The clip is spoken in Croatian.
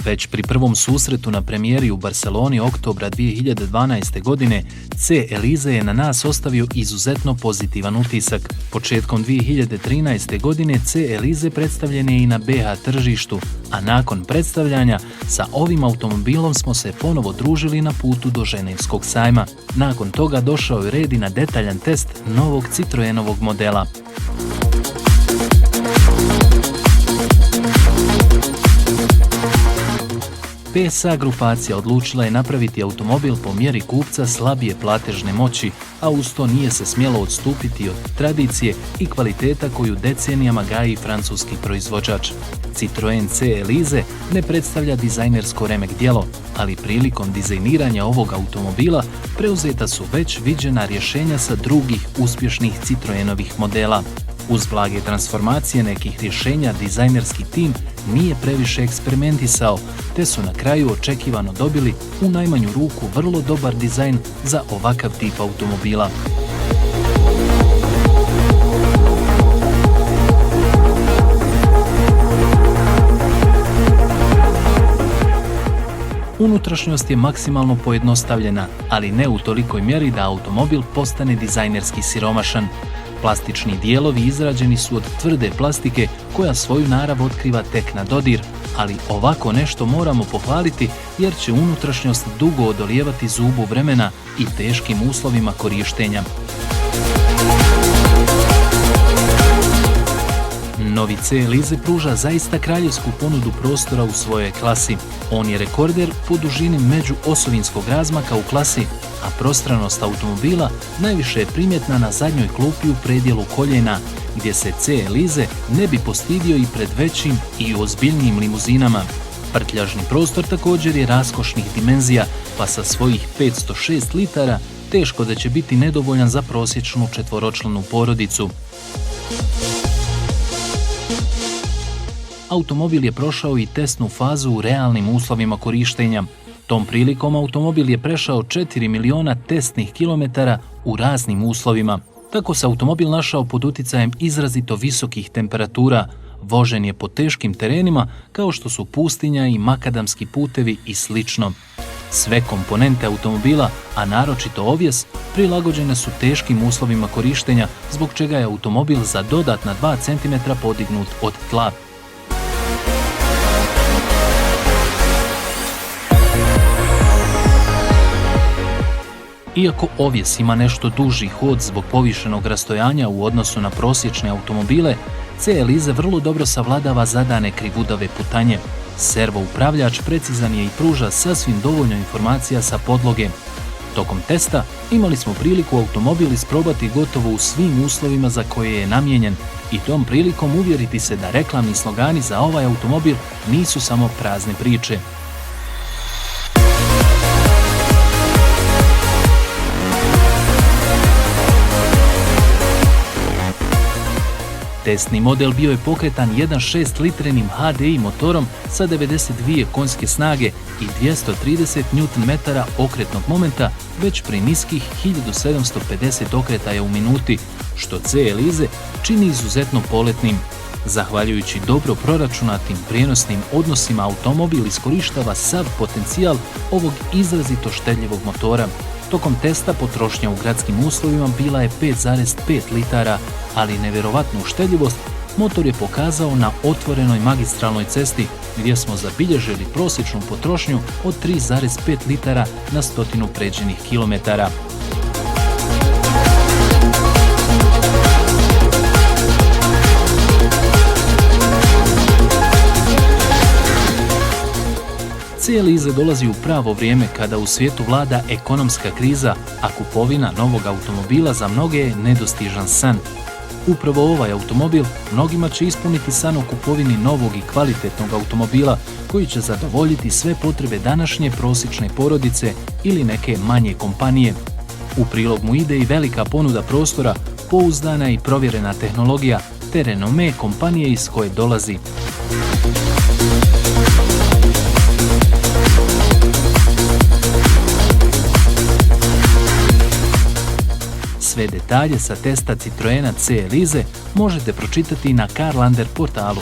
Već pri prvom susretu na premijeri u Barceloni oktobra 2012. godine, C. Elize je na nas ostavio izuzetno pozitivan utisak. Početkom 2013. godine C. Elize predstavljen je i na BH tržištu, a nakon predstavljanja sa ovim automobilom smo se ponovo družili na putu do Ženevskog sajma. Nakon toga došao je red i na detaljan test novog Citroenovog modela. PSA grupacija odlučila je napraviti automobil po mjeri kupca slabije platežne moći, a uz to nije se smjelo odstupiti od tradicije i kvaliteta koju decenijama gaji francuski proizvođač. Citroen C. Elize ne predstavlja dizajnersko remek djelo, ali prilikom dizajniranja ovog automobila preuzeta su već viđena rješenja sa drugih uspješnih Citroenovih modela. Uz blage transformacije nekih rješenja dizajnerski tim nije previše eksperimentisao, te su na kraju očekivano dobili u najmanju ruku vrlo dobar dizajn za ovakav tip automobila. Unutrašnjost je maksimalno pojednostavljena, ali ne u tolikoj mjeri da automobil postane dizajnerski siromašan. Plastični dijelovi izrađeni su od tvrde plastike koja svoju narav otkriva tek na dodir, ali ovako nešto moramo pohvaliti jer će unutrašnjost dugo odolijevati zubu vremena i teškim uslovima korištenja. Novi C. Elize pruža zaista kraljevsku ponudu prostora u svojoj klasi. On je rekorder po dužini međuosovinskog razmaka u klasi, a prostranost automobila najviše je primjetna na zadnjoj klupi u predjelu koljena, gdje se C. Elize ne bi postidio i pred većim i ozbiljnijim limuzinama. Prtljažni prostor također je raskošnih dimenzija, pa sa svojih 506 litara teško da će biti nedovoljan za prosječnu četvoročlanu porodicu. Automobil je prošao i testnu fazu u realnim uslovima korištenja. Tom prilikom automobil je prešao 4 miliona testnih kilometara u raznim uslovima. Tako se automobil našao pod utjecajem izrazito visokih temperatura, vožen je po teškim terenima kao što su pustinja i makadamski putevi i slično. Sve komponente automobila, a naročito ovjes, prilagođene su teškim uslovima korištenja, zbog čega je automobil za dodatna 2 cm podignut od tla. Iako ovjes ima nešto duži hod zbog povišenog rastojanja u odnosu na prosječne automobile, C. Elize vrlo dobro savladava zadane krivudave putanje. Servo upravljač precizan je i pruža sasvim dovoljno informacija sa podloge. Tokom testa imali smo priliku automobil isprobati gotovo u svim uslovima za koje je namijenjen i tom prilikom uvjeriti se da reklamni slogani za ovaj automobil nisu samo prazne priče. Testni model bio je pokretan 1.6 litrenim HDI motorom sa 92 konjske snage i 230 Nm okretnog momenta već pri niskih 1750 okretaja u minuti, što C. Elize čini izuzetno poletnim. Zahvaljujući dobro proračunatim prijenosnim odnosima, automobil iskorištava sav potencijal ovog izrazito štedljivog motora. Tokom testa potrošnja u gradskim uslovima bila je 5,5 litara, ali nevjerovatnu štedljivost motor je pokazao na otvorenoj magistralnoj cesti gdje smo zabilježili prosječnu potrošnju od 3,5 litara na 100 pređenih kilometara. C. Elize dolazi u pravo vrijeme kada u svijetu vlada ekonomska kriza, a kupovina novog automobila za mnoge je nedostižan san. Upravo ovaj automobil mnogima će ispuniti san o kupovini novog i kvalitetnog automobila koji će zadovoljiti sve potrebe današnje prosječne porodice ili neke manje kompanije. U prilog mu ide i velika ponuda prostora, pouzdana i provjerena tehnologija te renome kompanije iz koje dolazi. Sve detalje sa testa Citroena C. Elize možete pročitati na Carlander portalu.